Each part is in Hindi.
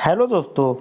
हेलो दोस्तों,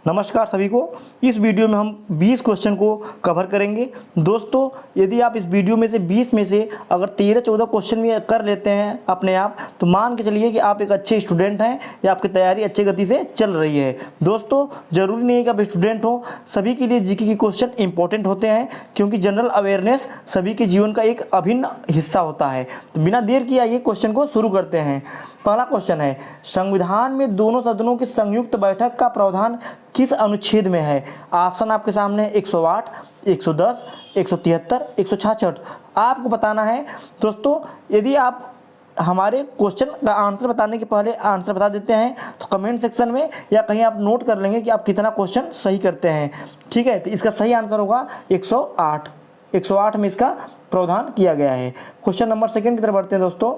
नमस्कार सभी को। इस वीडियो में हम 20 क्वेश्चन को कवर करेंगे। दोस्तों, यदि आप इस वीडियो में से 20 में से अगर 13-14 क्वेश्चन भी कर लेते हैं अपने आप, तो मान के चलिए कि आप एक अच्छे स्टूडेंट हैं या आपकी तैयारी अच्छी गति से चल रही है। दोस्तों, ज़रूरी नहीं है कि आप स्टूडेंट हो, सभी के लिए जीके के क्वेश्चन इंपॉर्टेंट होते हैं, क्योंकि जनरल अवेयरनेस सभी के जीवन का एक अभिन्न हिस्सा होता है। तो बिना देर किए आइए क्वेश्चन को शुरू करते हैं। पहला क्वेश्चन है, संविधान में दोनों सदनों की संयुक्त बैठक का प्रावधान किस अनुच्छेद में है? ऑप्शन आपके सामने 108, 110, 173, 166। आपको बताना है। दोस्तों, यदि आप हमारे क्वेश्चन का आंसर बताने के पहले आंसर बता देते हैं तो कमेंट सेक्शन में या कहीं आप नोट कर लेंगे कि आप कितना क्वेश्चन सही करते हैं। ठीक है, तो इसका सही आंसर होगा 108। 108 में इसका प्रावधान किया गया है। क्वेश्चन नंबर सेकंड की तरफ बढ़ते हैं। दोस्तों,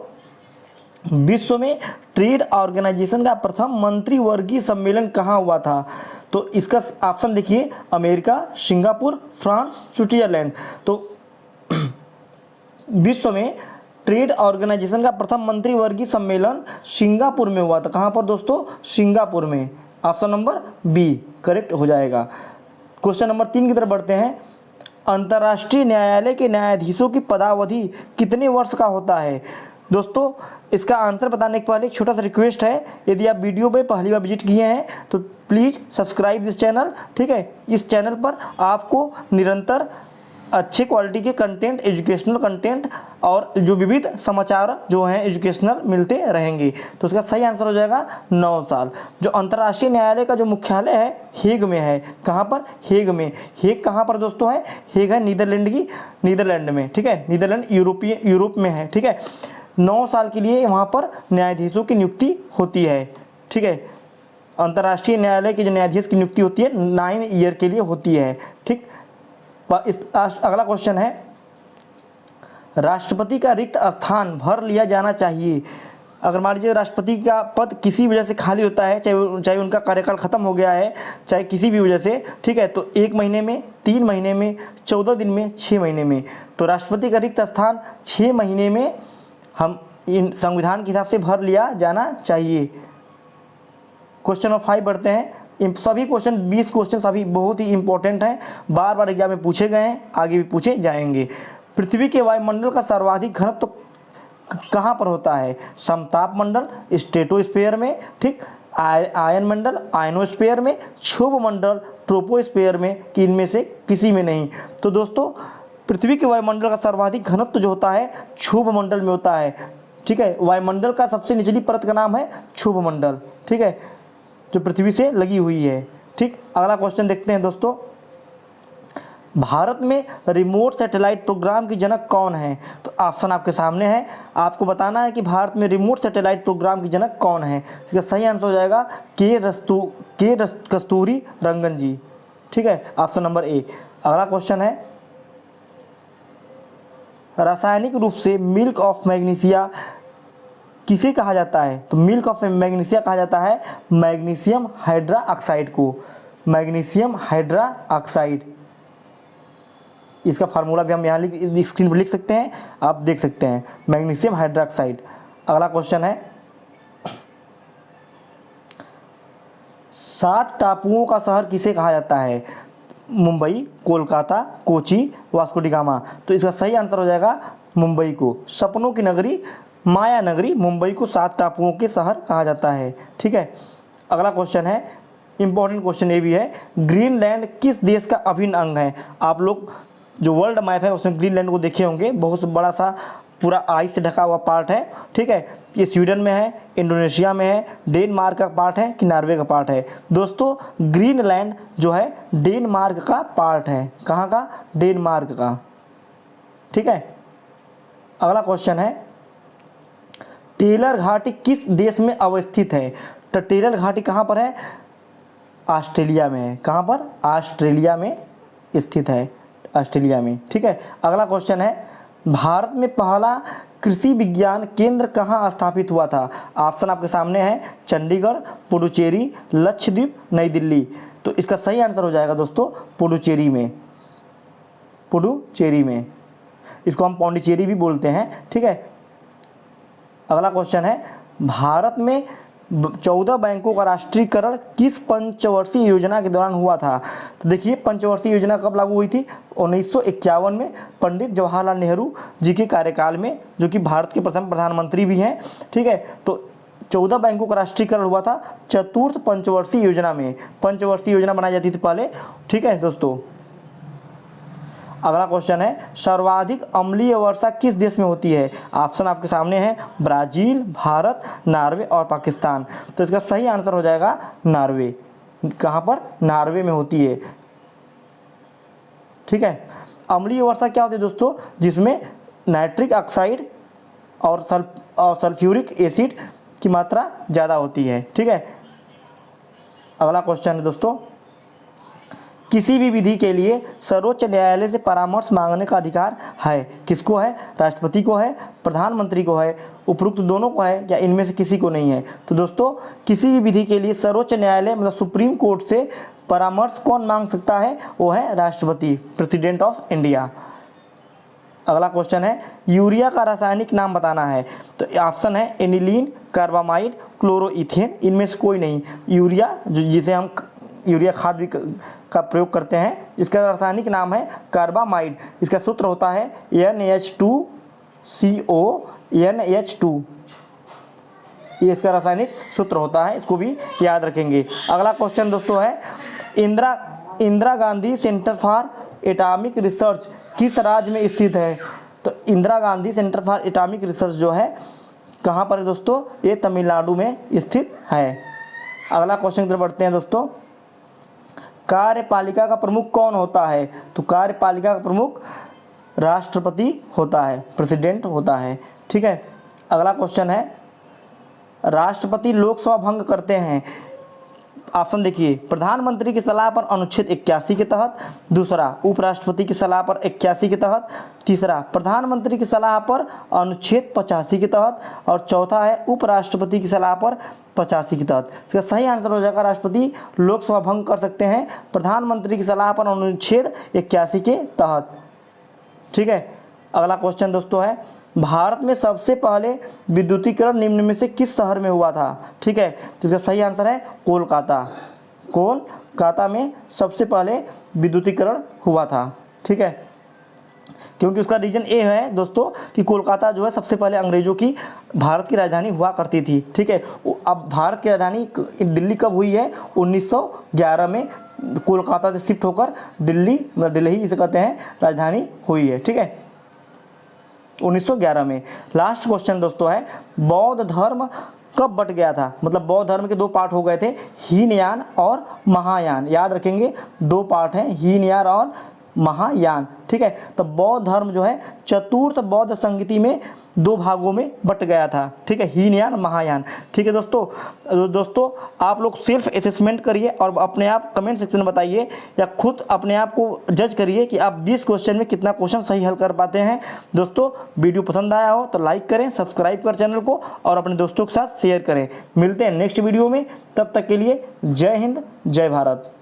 विश्व में ट्रेड ऑर्गेनाइजेशन का प्रथम मंत्रिवर्गीय सम्मेलन कहाँ हुआ था? तो इसका ऑप्शन देखिए, अमेरिका, सिंगापुर, फ्रांस, स्विट्जरलैंड। तो विश्व में ट्रेड ऑर्गेनाइजेशन का प्रथम मंत्रिवर्गीय सम्मेलन सिंगापुर में हुआ था। कहाँ पर दोस्तों? सिंगापुर में। ऑप्शन नंबर बी करेक्ट हो जाएगा। क्वेश्चन नंबर 3 की तरफ बढ़ते हैं। अंतर्राष्ट्रीय न्यायालय के न्यायाधीशों की पदावधि कितने वर्ष का होता है? दोस्तों, इसका आंसर बताने के पहले एक छोटा सा रिक्वेस्ट है, यदि आप वीडियो पे पहली बार विजिट किए हैं तो प्लीज़ सब्सक्राइब दिस चैनल। ठीक है, इस चैनल पर आपको निरंतर अच्छे क्वालिटी के कंटेंट, एजुकेशनल कंटेंट और जो विविध समाचार जो हैं एजुकेशनल मिलते रहेंगे। तो इसका सही आंसर हो जाएगा 9 साल। जो अंतर्राष्ट्रीय न्यायालय का जो मुख्यालय है हेग में है। कहाँ पर? हेग में। हेग कहाँ पर दोस्तों है? हेग है नीदरलैंड में। ठीक है, नीदरलैंड यूरोप में है। ठीक है, 9 साल के लिए वहाँ पर न्यायाधीशों की नियुक्ति होती है। ठीक है, अंतर्राष्ट्रीय न्यायालय के जो न्यायाधीश की नियुक्ति होती है 9 ईयर के लिए होती है। ठीक, अगला क्वेश्चन है, राष्ट्रपति का रिक्त स्थान भर लिया जाना चाहिए। अगर मान लीजिए राष्ट्रपति का पद किसी वजह से खाली होता है, चाहे उनका कार्यकाल खत्म हो गया है, चाहे किसी भी वजह से, ठीक है, तो 1 महीने में, 3 महीने में, 14 दिन में, 6 महीने में। तो राष्ट्रपति का रिक्त स्थान 6 महीने में हम इन संविधान के हिसाब से भर लिया जाना चाहिए। क्वेश्चन नंबर 5 बढ़ते हैं। इन सभी क्वेश्चन 20 क्वेश्चन सभी बहुत ही इंपॉर्टेंट हैं, बार बार एग्जाम में पूछे गए हैं, आगे भी पूछे जाएंगे। पृथ्वी के वायुमंडल का सर्वाधिक घनत्व कहाँ पर होता है? समताप मंडल, स्ट्रेटोस्फीयर में, ठीक, आयन मंडल, आयनोस्फीयर में, क्षोभ मंडल, ट्रोपोस्फीयर में, कि इनमें से किसी में नहीं। तो दोस्तों, पृथ्वी के वायुमंडल का सर्वाधिक घनत्व जो होता है क्षोभ मंडल में होता है। ठीक है, वायुमंडल का सबसे निचली परत का नाम है क्षोभ मंडल। ठीक है, जो पृथ्वी से लगी हुई है। ठीक, अगला क्वेश्चन देखते हैं। दोस्तों, भारत में रिमोट सैटेलाइट प्रोग्राम की जनक कौन है? तो ऑप्शन आपके सामने है, आपको बताना है कि भारत में रिमोट सैटेलाइट प्रोग्राम की जनक कौन है। इसका सही आंसर हो जाएगा के कस्तूरी रंगन जी। ठीक है, ऑप्शन नंबर ए। अगला क्वेश्चन है, रासायनिक रूप से मिल्क ऑफ मैग्नीशिया किसे कहा जाता है? तो मिल्क ऑफ मैग्नीशिया कहा जाता है मैग्नीशियम हाइड्रा ऑक्साइड को। मैग्नीशियम हाइड्रा ऑक्साइड, इसका फार्मूला भी हम यहाँ स्क्रीन पर लिख सकते हैं, आप देख सकते हैं, मैग्नीशियम हाइड्रा ऑक्साइड। अगला क्वेश्चन है, 7 टापुओं का शहर किसे कहा जाता है? Mumbai, Kolkata, Kochi, Vasco D gamma. तो इसका सही आंसर हो जाएगा मुंबई को। सपनों की नगरी, माया नगरी मुंबई को 7 टापुओं के शहर कहा जाता है। ठीक है, अगला क्वेश्चन है, इंपॉर्टेंट क्वेश्चन ये भी है, ग्रीनलैंड किस देश का अभिन्न अंग है? आप लोग जो वर्ल्ड मैप है उसमें ग्रीनलैंड को देखे होंगे, बहुत बड़ा सा पूरा आइस से ढका हुआ पार्ट है। ठीक है, ये स्वीडन में है, इंडोनेशिया में है, डेनमार्क का पार्ट है कि नॉर्वे का पार्ट है? दोस्तों, ग्रीनलैंड जो है डेनमार्क का पार्ट है। कहाँ का? डेनमार्क का। ठीक है, अगला क्वेश्चन है, टेलर घाटी किस देश में अवस्थित है? तो टेलर घाटी कहाँ पर है? ऑस्ट्रेलिया में है। कहाँ पर? ऑस्ट्रेलिया में स्थित है, ऑस्ट्रेलिया में। ठीक है, अगला क्वेश्चन है, भारत में पहला कृषि विज्ञान केंद्र कहाँ स्थापित हुआ था? ऑप्शन आपके सामने है, चंडीगढ़, पुडुचेरी, लक्षद्वीप, नई दिल्ली। तो इसका सही आंसर हो जाएगा दोस्तों पुडुचेरी में। पुडुचेरी में, इसको हम पौंडीचेरी भी बोलते हैं। ठीक है, अगला क्वेश्चन है, भारत में 14 बैंकों का राष्ट्रीयकरण किस पंचवर्षीय योजना के दौरान हुआ था? तो देखिए, पंचवर्षीय योजना कब लागू हुई थी? 1951 में पंडित जवाहरलाल नेहरू जी के कार्यकाल में, जो कि भारत के प्रथम प्रधानमंत्री भी हैं। ठीक है, तो 14 बैंकों का राष्ट्रीयकरण हुआ था चतुर्थ पंचवर्षीय योजना में। पंचवर्षीय योजना बनाई जाती थी पहले। ठीक है दोस्तों, अगला क्वेश्चन है, सर्वाधिक अम्लीय वर्षा किस देश में होती है? ऑप्शन आपके सामने है, ब्राजील, भारत, नॉर्वे और पाकिस्तान। तो इसका सही आंसर हो जाएगा नॉर्वे। कहाँ पर? नॉर्वे में होती है। ठीक है, अम्लीय वर्षा क्या होती है दोस्तों? जिसमें नाइट्रिक ऑक्साइड और सल्फ्यूरिक एसिड की मात्रा ज़्यादा होती है। ठीक है, अगला क्वेश्चन है दोस्तों, किसी भी विधि के लिए सर्वोच्च न्यायालय से परामर्श मांगने का अधिकार है? किसको है? राष्ट्रपति को है, प्रधानमंत्री को है, उपरोक्त दोनों को है, या इनमें से किसी को नहीं है? तो दोस्तों, किसी भी विधि के लिए सर्वोच्च न्यायालय मतलब सुप्रीम कोर्ट से परामर्श कौन मांग सकता है? वो है राष्ट्रपति, प्रेसिडेंट ऑफ इंडिया। अगला क्वेश्चन है, यूरिया का रासायनिक नाम बताना है। तो ऑप्शन है एनिलीन, कार्बामाइड, क्लोरोइथेन। इनमें से कोई नहीं। यूरिया, जिसे हम यूरिया खाद भी का प्रयोग करते हैं, इसका रासायनिक नाम है कार्बामाइड। इसका सूत्र होता है NH2CO NH2। ये इसका रासायनिक सूत्र होता है, इसको भी याद रखेंगे। अगला क्वेश्चन दोस्तों है, Indira Gandhi centre for atomic research किस राज्य में स्थित है? तो Indira Gandhi centre for atomic research जो है कहाँ पर है दोस्तों? ये तमिलनाडु में स्थित है। अगला क्वेश्चन की तरफ बढ़ते हैं दोस्तों, कार्यपालिका का प्रमुख कौन होता है? तो कार्यपालिका का प्रमुख राष्ट्रपति होता है, प्रेसिडेंट होता है। ठीक है, अगला क्वेश्चन है, राष्ट्रपति लोकसभा भंग करते हैं। ऑप्शन देखिए, प्रधानमंत्री की सलाह पर अनुच्छेद 81 के तहत, दूसरा उपराष्ट्रपति की सलाह पर 81 के तहत, तीसरा प्रधानमंत्री की सलाह पर अनुच्छेद 85 के तहत, और चौथा है उपराष्ट्रपति की सलाह पर 85 के तहत। इसका सही आंसर हो जाएगा, राष्ट्रपति लोकसभा भंग कर सकते हैं प्रधानमंत्री की सलाह पर अनुच्छेद 81 के तहत। ठीक है, अगला क्वेश्चन दोस्तों है, भारत में सबसे पहले विद्युतीकरण निम्न में से किस शहर में हुआ था? ठीक है, तो इसका सही आंसर है कोलकाता। कोलकाता में सबसे पहले विद्युतीकरण हुआ था। ठीक है, क्योंकि उसका रीजन ये है दोस्तों कि कोलकाता जो है सबसे पहले अंग्रेजों की भारत की राजधानी हुआ करती थी। ठीक है, अब भारत की राजधानी दिल्ली कब हुई है? 1911 में कोलकाता से शिफ्ट होकर दिल्ली इसे कहते हैं राजधानी हुई है। ठीक है, 1911 में। लास्ट क्वेश्चन दोस्तों है, बौद्ध धर्म कब बट गया था? मतलब बौद्ध धर्म के दो पार्ट हो गए थे, हीनयान और महायान। याद रखेंगे, दो पार्ट हैं, हीनयान और महायान। ठीक है, तो बौद्ध धर्म जो है चतुर्थ बौद्ध संगति में दो भागों में बट गया था। ठीक है, हीनयान महायान। ठीक है दोस्तों आप लोग सेल्फ असेसमेंट करिए और अपने आप कमेंट सेक्शन में बताइए, या खुद अपने आप को जज करिए कि आप 20 क्वेश्चन में कितना क्वेश्चन सही हल कर पाते हैं। दोस्तों, वीडियो पसंद आया हो तो लाइक करें, सब्सक्राइब करें चैनल को, और अपने दोस्तों के साथ शेयर करें। मिलते हैं नेक्स्ट वीडियो में, तब तक के लिए जय हिंद, जय भारत।